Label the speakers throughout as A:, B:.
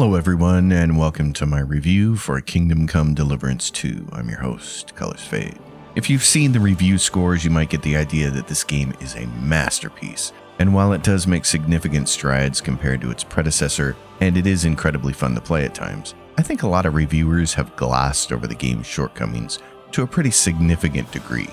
A: Hello everyone, and welcome to my review for Kingdom Come Deliverance 2. I'm your host, Colors Fade. If you've seen the review scores, you might get the idea that this game is a masterpiece. And while it does make significant strides compared to its predecessor, and it is incredibly fun to play at times, I think a lot of reviewers have glossed over the game's shortcomings to a pretty significant degree.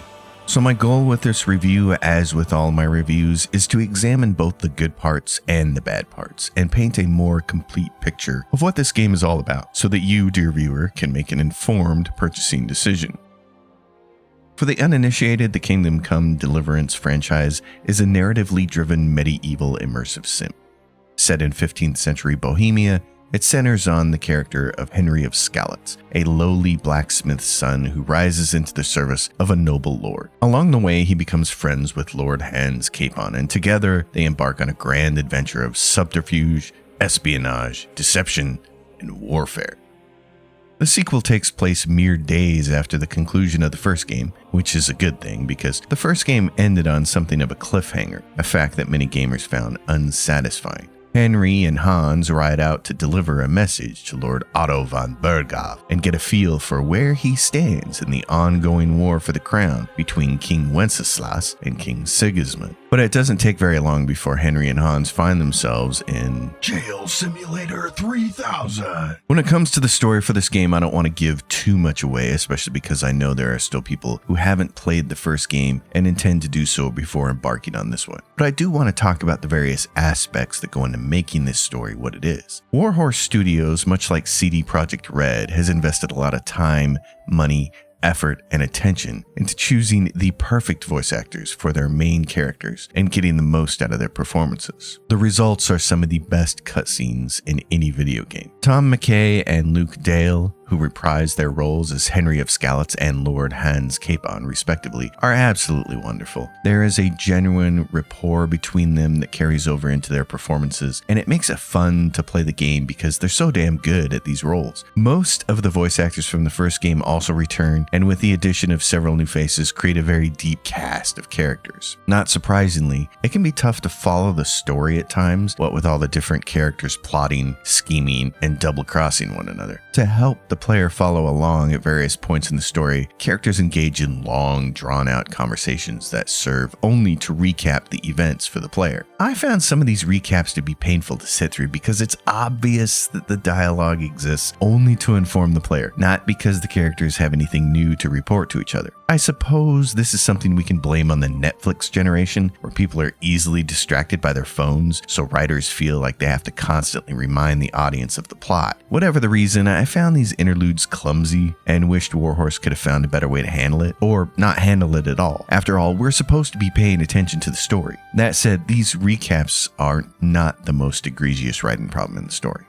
A: So my goal with this review, as with all my reviews, is to examine both the good parts and the bad parts, and paint a more complete picture of what this game is all about, so that you, dear viewer, can make an informed purchasing decision. For the uninitiated, the Kingdom Come Deliverance franchise is a narratively driven medieval immersive sim. Set in 15th century Bohemia, it centers on the character of Henry of Skalitz, a lowly blacksmith's son who rises into the service of a noble lord. Along the way, he becomes friends with Lord Hans Capon, and together they embark on a grand adventure of subterfuge, espionage, deception, and warfare. The sequel takes place mere days after the conclusion of the first game, which is a good thing because the first game ended on something of a cliffhanger, a fact that many gamers found unsatisfying. Henry and Hans ride out to deliver a message to Lord Otto von Berghoff and get a feel for where he stands in the ongoing war for the crown between King Wenceslas and King Sigismund. But it doesn't take very long before Henry and Hans find themselves in Jail Simulator 3000. When it comes to the story for this game, I don't want to give too much away, especially because I know there are still people who haven't played the first game and intend to do so before embarking on this one. But I do want to talk about the various aspects that go into making this story what it is. Warhorse Studios, much like CD Projekt Red, has invested a lot of time, money, effort, and attention into choosing the perfect voice actors for their main characters and getting the most out of their performances. The results are some of the best cutscenes in any video game. Tom McKay and Luke Dale, who reprise their roles as Henry of Skalitz and Lord Hans Capon, respectively, are absolutely wonderful. There is a genuine rapport between them that carries over into their performances, and it makes it fun to play the game because they're so damn good at these roles. Most of the voice actors from the first game also return, and with the addition of several new faces, create a very deep cast of characters. Not surprisingly, it can be tough to follow the story at times, what with all the different characters plotting, scheming, and double-crossing one another. To help the player follow along at various points in the story, characters engage in long, drawn-out conversations that serve only to recap the events for the player. I found some of these recaps to be painful to sit through because it's obvious that the dialogue exists only to inform the player, not because the characters have anything new to report to each other. I suppose this is something we can blame on the Netflix generation, where people are easily distracted by their phones, so writers feel like they have to constantly remind the audience of the plot. Whatever the reason, I found these interludes clumsy and wished Warhorse could have found a better way to handle it, or not handle it at all. After all, we're supposed to be paying attention to the story. That said, these recaps are not the most egregious writing problem in the story.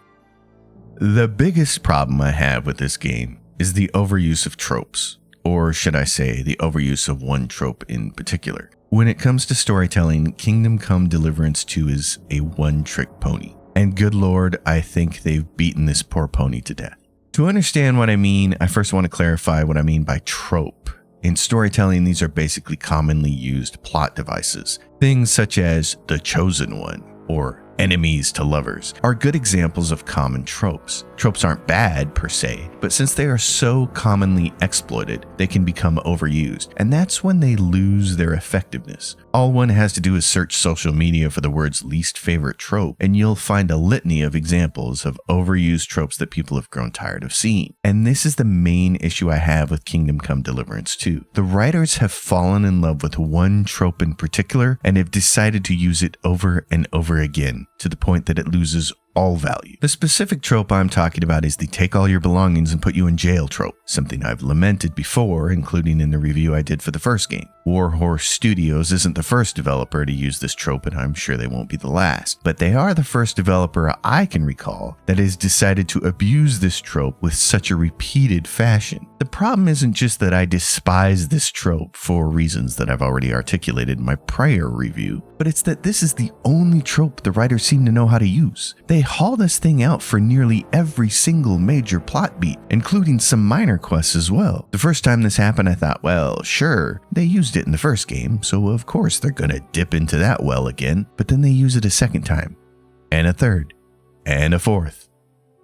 A: The biggest problem I have with this game is the overuse of tropes. Or should I say, the overuse of one trope in particular. When it comes to storytelling, Kingdom Come Deliverance 2 is a one-trick pony. And good lord, I think they've beaten this poor pony to death. To understand what I mean, I first want to clarify what I mean by trope. In storytelling, these are basically commonly used plot devices. Things such as the chosen one, or enemies to lovers, are good examples of common tropes. Tropes aren't bad per se, but since they are so commonly exploited, they can become overused, and that's when they lose their effectiveness. All one has to do is search social media for the words least favorite trope, and you'll find a litany of examples of overused tropes that people have grown tired of seeing. And this is the main issue I have with Kingdom Come Deliverance 2. The writers have fallen in love with one trope in particular and have decided to use it over and over again, to the point that it loses all value. The specific trope I'm talking about is the take all your belongings and put you in jail trope, something I've lamented before, including in the review I did for the first game. Warhorse Studios isn't the first developer to use this trope, and I'm sure they won't be the last, but they are the first developer I can recall that has decided to abuse this trope with such a repeated fashion. The problem isn't just that I despise this trope for reasons that I've already articulated in my prior review, but it's that this is the only trope the writers seem to know how to use. They haul this thing out for nearly every single major plot beat, including some minor quests as well. The first time this happened, I thought, well, sure, they used it in the first game, so of course they're gonna dip into that well again, but then they use it a second time, and a third, and a fourth.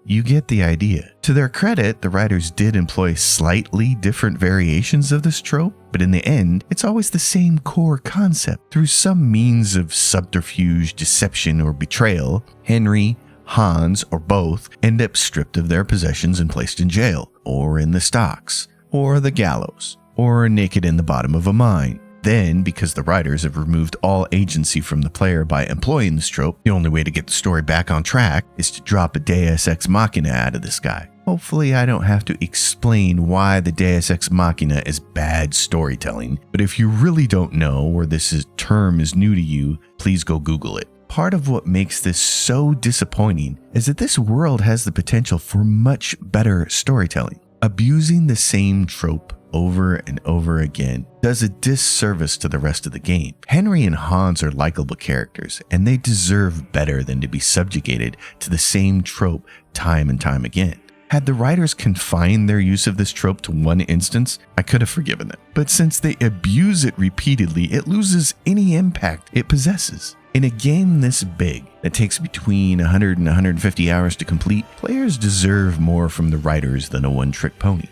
A: you get the idea. To their credit, the writers did employ slightly different variations of this trope, but in the end, it's always the same core concept. Through some means of subterfuge, deception, or betrayal, Henry, Hans, or both end up stripped of their possessions and placed in jail, or in the stocks, or the gallows, or naked in the bottom of a mine. Then, because the writers have removed all agency from the player by employing this trope, the only way to get the story back on track is to drop a Deus Ex Machina out of the sky. Hopefully I don't have to explain why the Deus Ex Machina is bad storytelling, but if you really don't know or this term is new to you, please go Google it. Part of what makes this so disappointing is that this world has the potential for much better storytelling. Abusing the same trope over and over again does a disservice to the rest of the game. Henry and Hans are likable characters, and they deserve better than to be subjugated to the same trope time and time again. Had the writers confined their use of this trope to one instance, I could have forgiven them. But since they abuse it repeatedly, it loses any impact it possesses. In a game this big, that takes between 100 and 150 hours to complete, players deserve more from the writers than a one-trick pony.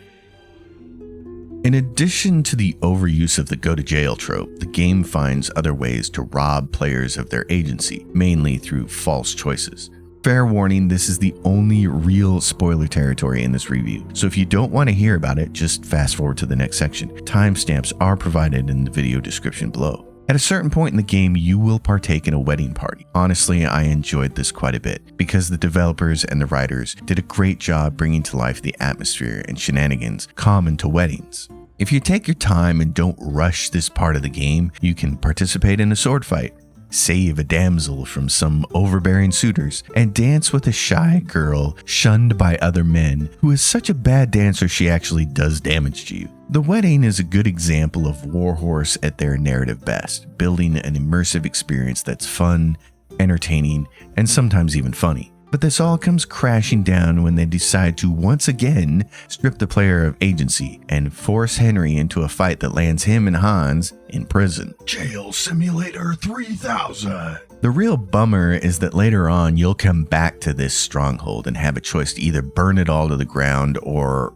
A: In addition to the overuse of the go-to-jail trope, the game finds other ways to rob players of their agency, mainly through false choices. Fair warning, this is the only real spoiler territory in this review, so if you don't want to hear about it, just fast forward to the next section. Timestamps are provided in the video description below. At a certain point in the game, you will partake in a wedding party. Honestly, I enjoyed this quite a bit because the developers and the writers did a great job bringing to life the atmosphere and shenanigans common to weddings. If you take your time and don't rush this part of the game, you can participate in a sword fight, save a damsel from some overbearing suitors, and dance with a shy girl shunned by other men who is such a bad dancer she actually does damage to you. The wedding is a good example of Warhorse at their narrative best, building an immersive experience that's fun, entertaining, and sometimes even funny. But this all comes crashing down when they decide to once again strip the player of agency and force Henry into a fight that lands him and Hans in prison.
B: Jail Simulator 3000.
A: The real bummer is that later on you'll come back to this stronghold and have a choice to either burn it all to the ground or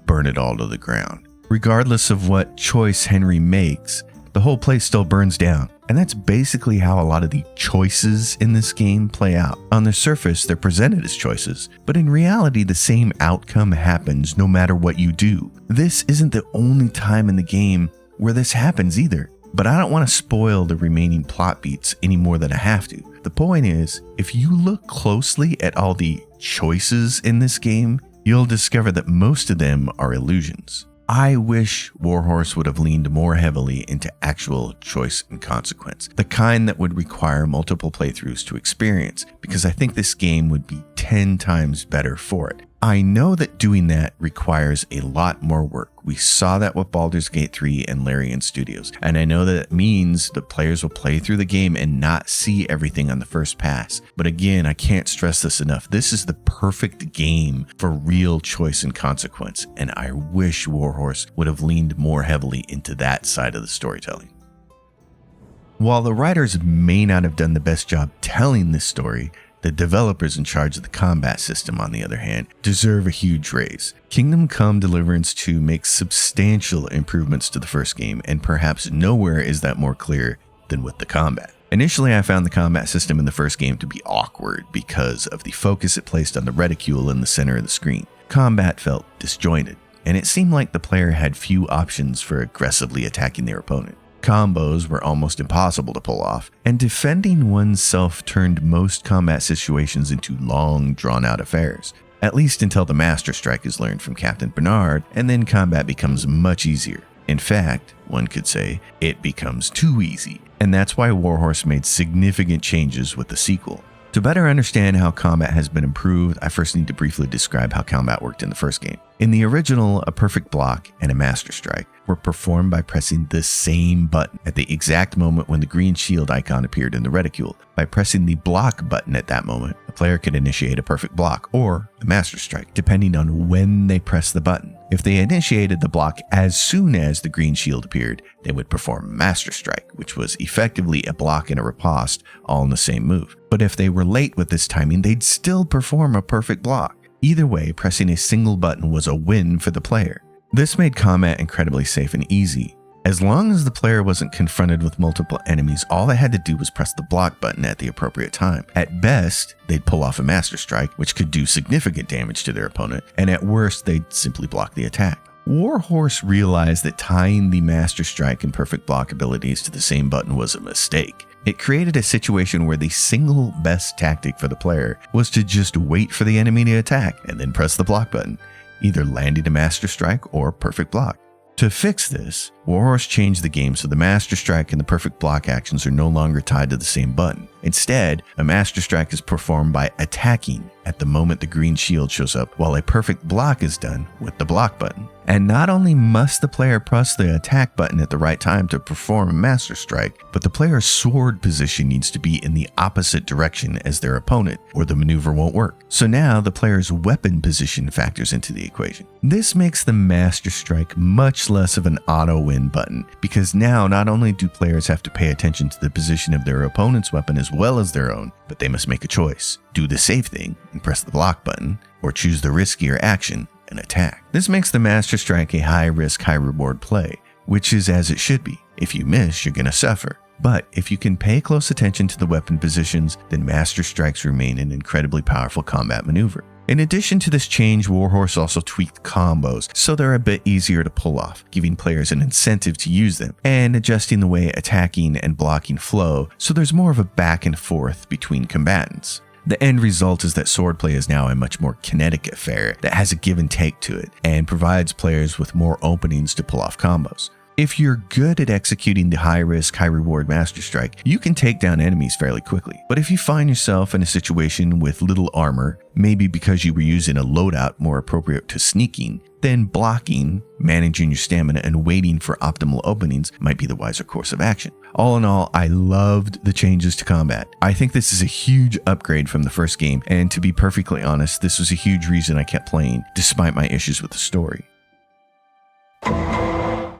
A: burn it all to the ground. Regardless of what choice Henry makes, the whole place still burns down. And that's basically how a lot of the choices in this game play out. On the surface, they're presented as choices, but in reality, the same outcome happens no matter what you do. This isn't the only time in the game where this happens either, but I don't want to spoil the remaining plot beats any more than I have to. The point is, if you look closely at all the choices in this game, you'll discover that most of them are illusions. I wish Warhorse would have leaned more heavily into actual choice and consequence, the kind that would require multiple playthroughs to experience, because I think this game would be 10 times better for it. I know that doing that requires a lot more work. We saw that with Baldur's Gate 3 and Larian Studios, and I know that it means the players will play through the game and not see everything on the first pass. But again, I can't stress this enough. This is the perfect game for real choice and consequence, and I wish Warhorse would have leaned more heavily into that side of the storytelling. While the writers may not have done the best job telling this story, the developers in charge of the combat system, on the other hand, deserve a huge raise. Kingdom Come Deliverance 2 makes substantial improvements to the first game, and perhaps nowhere is that more clear than with the combat. Initially, I found the combat system in the first game to be awkward because of the focus it placed on the reticule in the center of the screen. Combat felt disjointed, and it seemed like the player had few options for aggressively attacking their opponent. Combos were almost impossible to pull off, and defending oneself turned most combat situations into long, drawn-out affairs, at least until the Master Strike is learned from Captain Bernard, and then combat becomes much easier. In fact, one could say, it becomes too easy, and that's why Warhorse made significant changes with the sequel. To better understand how combat has been improved, I first need to briefly describe how combat worked in the first game. In the original, a perfect block and a master strike were performed by pressing the same button at the exact moment when the green shield icon appeared in the reticule. By pressing the block button at that moment, a player could initiate a perfect block or a master strike, depending on when they press the button. If they initiated the block as soon as the green shield appeared, they would perform master strike, which was effectively a block and a riposte all in the same move. But if they were late with this timing, they'd still perform a perfect block. Either way, pressing a single button was a win for the player. This made combat incredibly safe and easy. As long as the player wasn't confronted with multiple enemies, all they had to do was press the block button at the appropriate time. At best, they'd pull off a master strike, which could do significant damage to their opponent, and at worst, they'd simply block the attack. Warhorse realized that tying the master strike and perfect block abilities to the same button was a mistake. It created a situation where the single best tactic for the player was to just wait for the enemy to attack and then press the block button, either landing a master strike or perfect block. To fix this, Warhorse changed the game so the master strike and the perfect block actions are no longer tied to the same button. Instead, a master strike is performed by attacking at the moment the green shield shows up, while a perfect block is done with the block button. And not only must the player press the attack button at the right time to perform a master strike, but the player's sword position needs to be in the opposite direction as their opponent, or the maneuver won't work. So now the player's weapon position factors into the equation. This makes the master strike much less of an auto-win button, because now not only do players have to pay attention to the position of their opponent's weapon as well as their own, but they must make a choice. Do the safe thing and press the block button, or choose the riskier action and attack. This makes the master strike a high risk, high reward play, which is as it should be. If you miss, you're going to suffer. But if you can pay close attention to the weapon positions, then master strikes remain an incredibly powerful combat maneuver. In addition to this change, Warhorse also tweaked combos so they're a bit easier to pull off, giving players an incentive to use them, and adjusting the way attacking and blocking flow so there's more of a back and forth between combatants. The end result is that swordplay is now a much more kinetic affair that has a give and take to it and provides players with more openings to pull off combos. If you're good at executing the high-risk, high-reward master strike, you can take down enemies fairly quickly. But if you find yourself in a situation with little armor, maybe because you were using a loadout more appropriate to sneaking, then blocking, managing your stamina, and waiting for optimal openings might be the wiser course of action. All in all, I loved the changes to combat. I think this is a huge upgrade from the first game, and to be perfectly honest, this was a huge reason I kept playing, despite my issues with the story.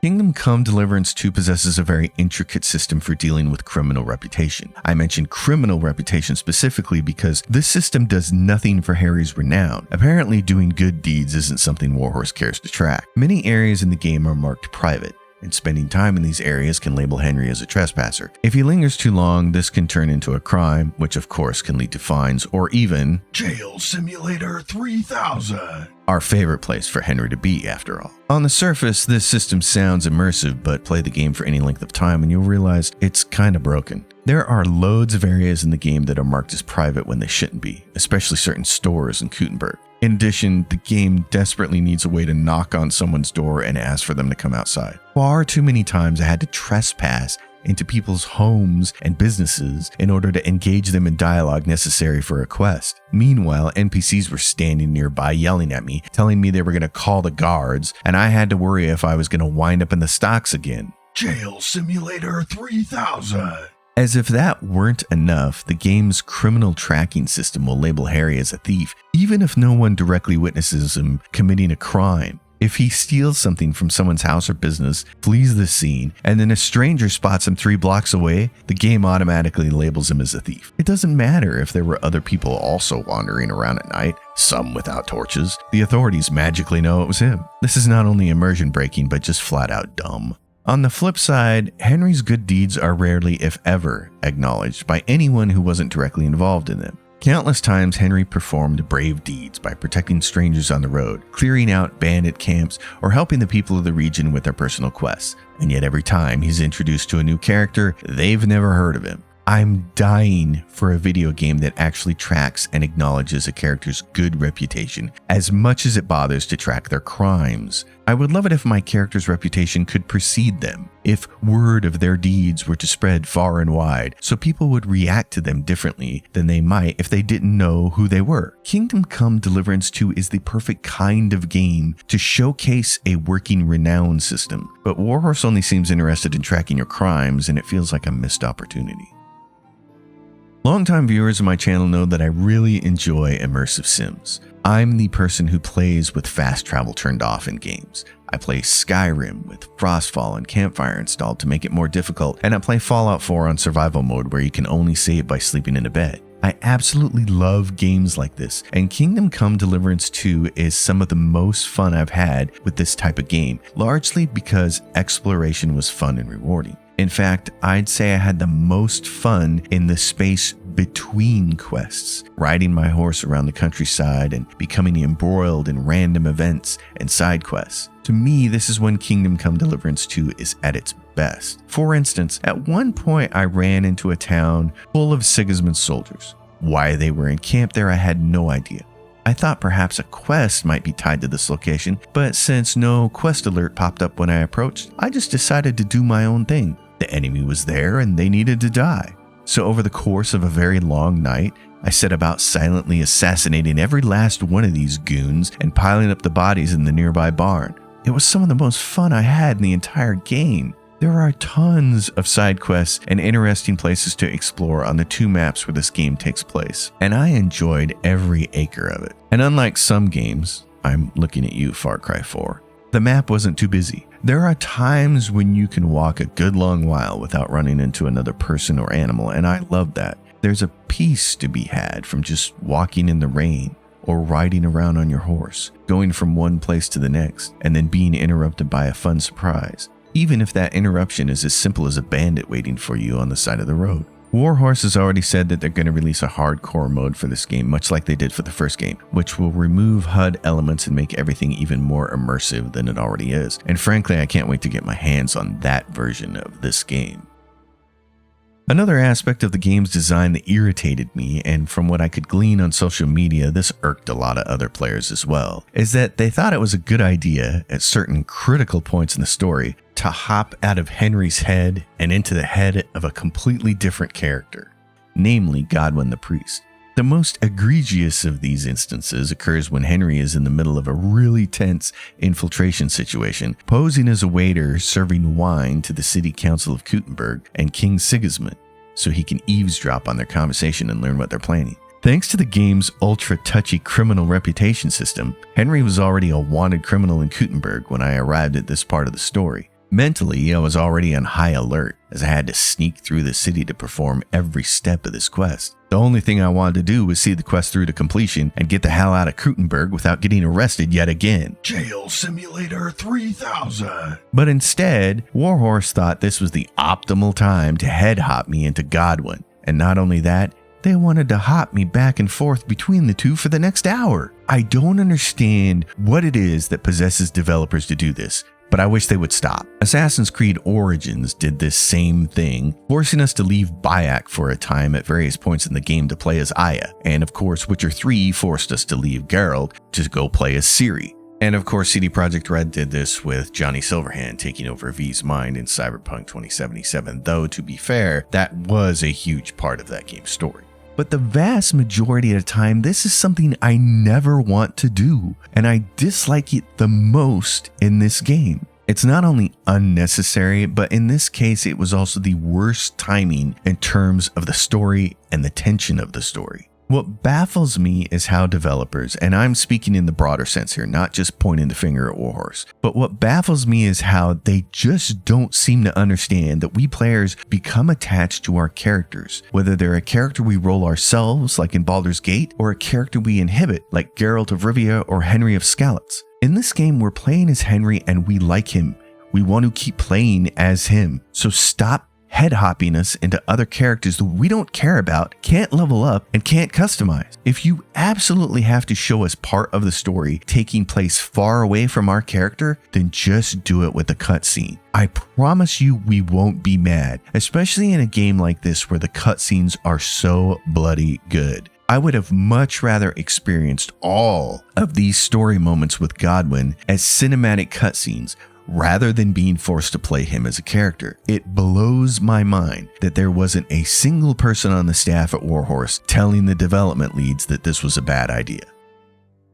A: Kingdom Come Deliverance 2 possesses a very intricate system for dealing with criminal reputation. I mentioned criminal reputation specifically because this system does nothing for Harry's renown. Apparently, doing good deeds isn't something Warhorse cares to track. Many areas in the game are marked private, and spending time in these areas can label Henry as a trespasser. If he lingers too long, this can turn into a crime, which of course can lead to fines or even
B: Jail Simulator 3000.
A: Our favorite place for Henry to be, after all. On the surface, this system sounds immersive, but play the game for any length of time and you'll realize it's kinda broken. There are loads of areas in the game that are marked as private when they shouldn't be, especially certain stores in Kuttenberg. In addition, the game desperately needs a way to knock on someone's door and ask for them to come outside. Far too many times I had to trespass into people's homes and businesses in order to engage them in dialogue necessary for a quest. Meanwhile, NPCs were standing nearby yelling at me, telling me they were going to call the guards, and I had to worry if I was going to wind up in the stocks again.
B: Jail Simulator 3000.
A: As if that weren't enough, the game's criminal tracking system will label Harry as a thief, even if no one directly witnesses him committing a crime. If he steals something from someone's house or business, flees the scene, and then a stranger spots him 3 blocks away, the game automatically labels him as a thief. It doesn't matter if there were other people also wandering around at night, some without torches. The authorities magically know it was him. This is not only immersion breaking, but just flat out dumb. On the flip side, Henry's good deeds are rarely, if ever, acknowledged by anyone who wasn't directly involved in them. Countless times Henry performed brave deeds by protecting strangers on the road, clearing out bandit camps, or helping the people of the region with their personal quests. And yet every time he's introduced to a new character, they've never heard of him. I'm dying for a video game that actually tracks and acknowledges a character's good reputation as much as it bothers to track their crimes. I would love it if my character's reputation could precede them, if word of their deeds were to spread far and wide, so people would react to them differently than they might if they didn't know who they were. Kingdom Come Deliverance 2 is the perfect kind of game to showcase a working renown system, but Warhorse only seems interested in tracking your crimes, and it feels like a missed opportunity. Longtime viewers of my channel know that I really enjoy immersive sims. I'm the person who plays with fast travel turned off in games. I play Skyrim with Frostfall and Campfire installed to make it more difficult, and I play Fallout 4 on survival mode where you can only save by sleeping in a bed. I absolutely love games like this, and Kingdom Come Deliverance 2 is some of the most fun I've had with this type of game, largely because exploration was fun and rewarding. In fact, I'd say I had the most fun in the space between quests, riding my horse around the countryside and becoming embroiled in random events and side quests. To me, this is when Kingdom Come Deliverance 2 is at its best. For instance, at one point I ran into a town full of Sigismund soldiers. Why they were encamped there, I had no idea. I thought perhaps a quest might be tied to this location, but since no quest alert popped up when I approached, I just decided to do my own thing. The enemy was there and they needed to die. So over the course of a very long night, I set about silently assassinating every last one of these goons and piling up the bodies in the nearby barn. It was some of the most fun I had in the entire game. There are tons of side quests and interesting places to explore on the 2 maps where this game takes place, and I enjoyed every acre of it. And unlike some games, I'm looking at you, Far Cry 4, the map wasn't too busy. There are times when you can walk a good long while without running into another person or animal, and I love that. There's a peace to be had from just walking in the rain or riding around on your horse, going from one place to the next, and then being interrupted by a fun surprise, even if that interruption is as simple as a bandit waiting for you on the side of the road. Warhorse has already said that they're going to release a hardcore mode for this game, much like they did for the first game, which will remove HUD elements and make everything even more immersive than it already is. And frankly, I can't wait to get my hands on that version of this game. Another aspect of the game's design that irritated me, and from what I could glean on social media, this irked a lot of other players as well, is that they thought it was a good idea at certain critical points in the story to hop out of Henry's head and into the head of a completely different character, namely Godwin the priest. The most egregious of these instances occurs when Henry is in the middle of a really tense infiltration situation, posing as a waiter serving wine to the city council of Kuttenberg and King Sigismund, so he can eavesdrop on their conversation and learn what they're planning. Thanks to the game's ultra-touchy criminal reputation system, Henry was already a wanted criminal in Kuttenberg when I arrived at this part of the story. Mentally, I was already on high alert, as I had to sneak through the city to perform every step of this quest. The only thing I wanted to do was see the quest through to completion and get the hell out of Kuttenberg without getting arrested yet again.
B: Jail Simulator 3000.
A: But instead, Warhorse thought this was the optimal time to head hop me into Godwin. And not only that, they wanted to hop me back and forth between the two for the next hour. I don't understand what it is that possesses developers to do this, but I wish they would stop. Assassin's Creed Origins did this same thing, forcing us to leave Bayek for a time at various points in the game to play as Aya. And of course, Witcher 3 forced us to leave Geralt to go play as Ciri. And of course, CD Projekt Red did this with Johnny Silverhand taking over V's mind in Cyberpunk 2077, though to be fair, that was a huge part of that game's story. But the vast majority of the time, this is something I never want to do, and I dislike it the most in this game. It's not only unnecessary, but in this case, it was also the worst timing in terms of the story and the tension of the story. What baffles me is how developers, and I'm speaking in the broader sense here, not just pointing the finger at Warhorse, but what baffles me is how they just don't seem to understand that we players become attached to our characters, whether they're a character we roll ourselves, like in Baldur's Gate, or a character we inhabit, like Geralt of Rivia or Henry of Skalitz. In this game, we're playing as Henry and we like him. We want to keep playing as him. So stop head hopping us into other characters that we don't care about, can't level up, and can't customize. If you absolutely have to show us part of the story taking place far away from our character, then just do it with a cutscene. I promise you we won't be mad, especially in a game like this where the cutscenes are so bloody good. I would have much rather experienced all of these story moments with Godwin as cinematic cutscenes rather than being forced to play him as a character. It blows my mind that there wasn't a single person on the staff at Warhorse telling the development leads that this was a bad idea.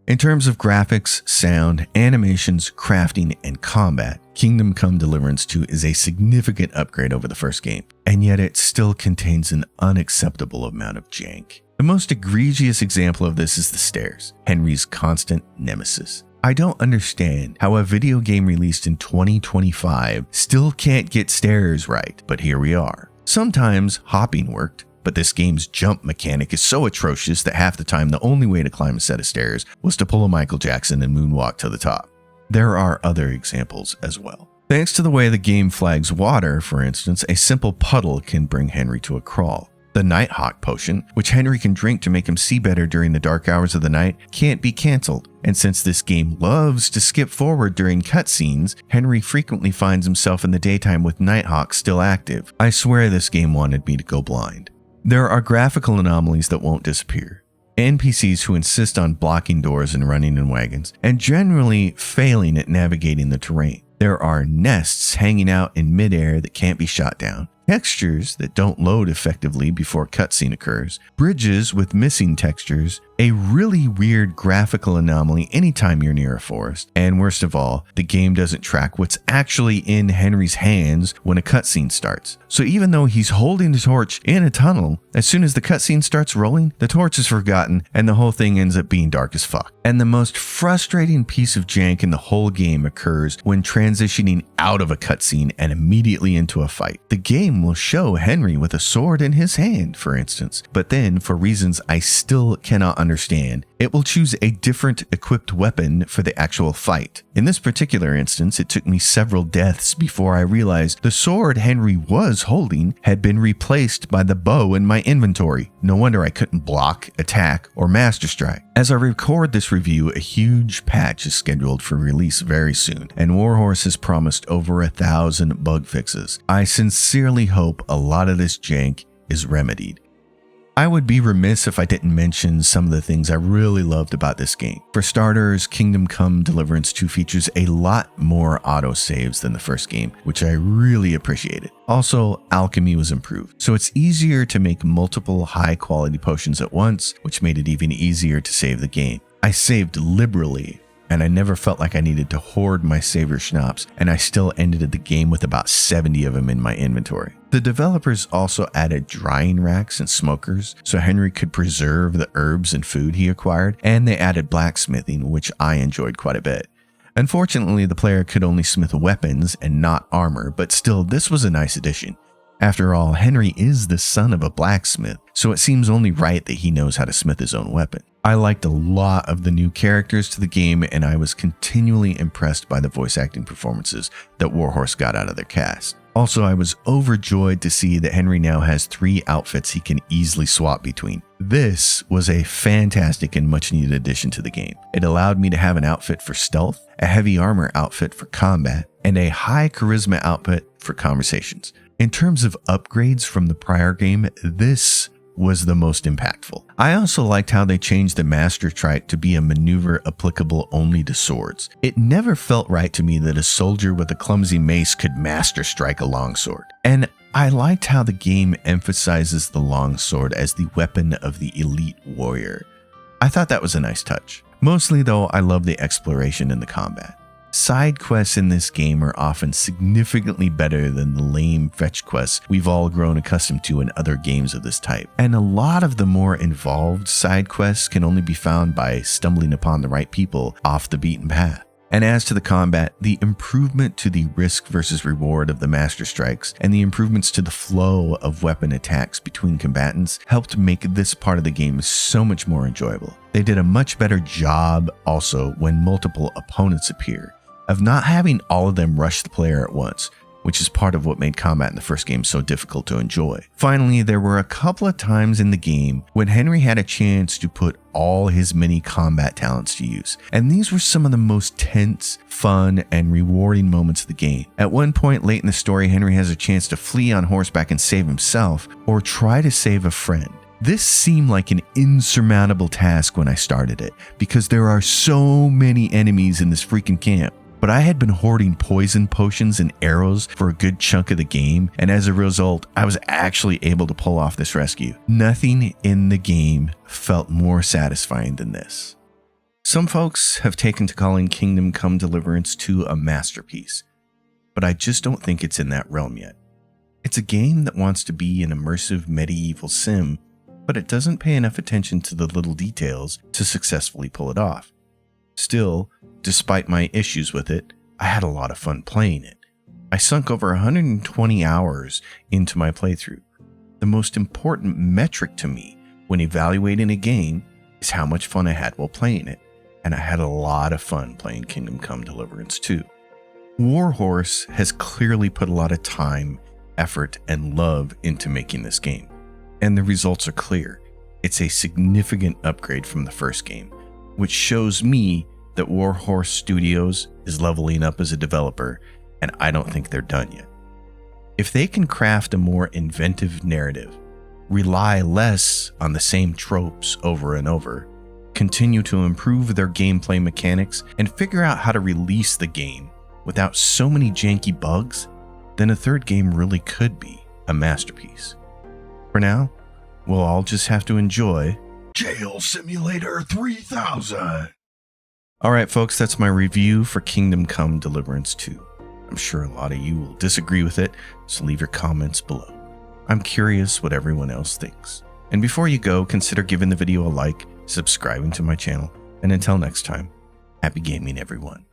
A: In terms of graphics, sound, animations, crafting, and combat, Kingdom Come Deliverance 2 is a significant upgrade over the first game, and yet it still contains an unacceptable amount of jank. The most egregious example of this is the stairs, Henry's constant nemesis. I don't understand how a video game released in 2025 still can't get stairs right, but here we are. Sometimes hopping worked, but this game's jump mechanic is so atrocious that half the time the only way to climb a set of stairs was to pull a Michael Jackson and moonwalk to the top. There are other examples as well. Thanks to the way the game flags water, for instance, a simple puddle can bring Henry to a crawl. The Nighthawk potion, which Henry can drink to make him see better during the dark hours of the night, can't be cancelled. And since this game loves to skip forward during cutscenes, Henry frequently finds himself in the daytime with Nighthawk still active. I swear this game wanted me to go blind. There are graphical anomalies that won't disappear. NPCs who insist on blocking doors and running in wagons, and generally failing at navigating the terrain. There are nests hanging out in midair that can't be shot down. Textures that don't load effectively before cutscene occurs, bridges with missing textures, a really weird graphical anomaly anytime you're near a forest, and worst of all, the game doesn't track what's actually in Henry's hands when a cutscene starts. So even though he's holding the torch in a tunnel, as soon as the cutscene starts rolling, the torch is forgotten and the whole thing ends up being dark as fuck. And the most frustrating piece of jank in the whole game occurs when transitioning out of a cutscene and immediately into a fight. The game will show Henry with a sword in his hand, for instance, but then, for reasons I still cannot understand, it will choose a different equipped weapon for the actual fight. In this particular instance, it took me several deaths before I realized the sword Henry was holding had been replaced by the bow in my inventory. No wonder I couldn't block, attack, or master strike. As I record this review, a huge patch is scheduled for release very soon, and Warhorse has promised over 1,000 bug fixes. I sincerely hope a lot of this jank is remedied. I would be remiss if I didn't mention some of the things I really loved about this game. For starters, Kingdom Come Deliverance 2 features a lot more autosaves than the first game, which I really appreciated. Also, alchemy was improved, so it's easier to make multiple high-quality potions at once, which made it even easier to save the game. I saved liberally, and I never felt like I needed to hoard my savior schnapps, and I still ended the game with about 70 of them in my inventory. The developers also added drying racks and smokers so Henry could preserve the herbs and food he acquired, and they added blacksmithing, which I enjoyed quite a bit. Unfortunately, the player could only smith weapons and not armor, but still, this was a nice addition. After all, Henry is the son of a blacksmith, so it seems only right that he knows how to smith his own weapon. I liked a lot of the new characters to the game, and I was continually impressed by the voice acting performances that Warhorse got out of their cast. Also, I was overjoyed to see that Henry now has 3 outfits he can easily swap between. This was a fantastic and much needed addition to the game. It allowed me to have an outfit for stealth, a heavy armor outfit for combat, and a high charisma outfit for conversations. In terms of upgrades from the prior game, this was the most impactful. I also liked how they changed the master trike to be a maneuver applicable only to swords. It never felt right to me that a soldier with a clumsy mace could master strike a longsword. And I liked how the game emphasizes the longsword as the weapon of the elite warrior. I thought that was a nice touch. Mostly though, I love the exploration and the combat. Side quests in this game are often significantly better than the lame fetch quests we've all grown accustomed to in other games of this type. And a lot of the more involved side quests can only be found by stumbling upon the right people off the beaten path. And as to the combat, the improvement to the risk versus reward of the master strikes and the improvements to the flow of weapon attacks between combatants helped make this part of the game so much more enjoyable. They did a much better job also when multiple opponents appear, of not having all of them rush the player at once, which is part of what made combat in the first game so difficult to enjoy. Finally, there were a couple of times in the game when Henry had a chance to put all his many combat talents to use, and these were some of the most tense, fun, and rewarding moments of the game. At one point late in the story, Henry has a chance to flee on horseback and save himself, or try to save a friend. This seemed like an insurmountable task when I started it, because there are so many enemies in this freaking camp. But I had been hoarding poison potions and arrows for a good chunk of the game, and as a result, I was actually able to pull off this rescue. Nothing in the game felt more satisfying than this. Some folks have taken to calling Kingdom Come Deliverance 2 a masterpiece, but I just don't think it's in that realm yet. It's a game that wants to be an immersive medieval sim, but it doesn't pay enough attention to the little details to successfully pull it off. Still, despite my issues with it, I had a lot of fun playing it. I sunk over 120 hours into my playthrough. The most important metric to me when evaluating a game is how much fun I had while playing it, and I had a lot of fun playing Kingdom Come Deliverance 2. Warhorse has clearly put a lot of time, effort, and love into making this game. And the results are clear. It's a significant upgrade from the first game, which shows me that Warhorse Studios is leveling up as a developer, and I don't think they're done yet. If they can craft a more inventive narrative, rely less on the same tropes over and over, continue to improve their gameplay mechanics, and figure out how to release the game without so many janky bugs, then a third game really could be a masterpiece. For now, we'll all just have to enjoy
B: Jail Simulator 3000.
A: Alright folks, that's my review for Kingdom Come Deliverance 2. I'm sure a lot of you will disagree with it, so leave your comments below. I'm curious what everyone else thinks. And before you go, consider giving the video a like, subscribing to my channel, and until next time, happy gaming everyone.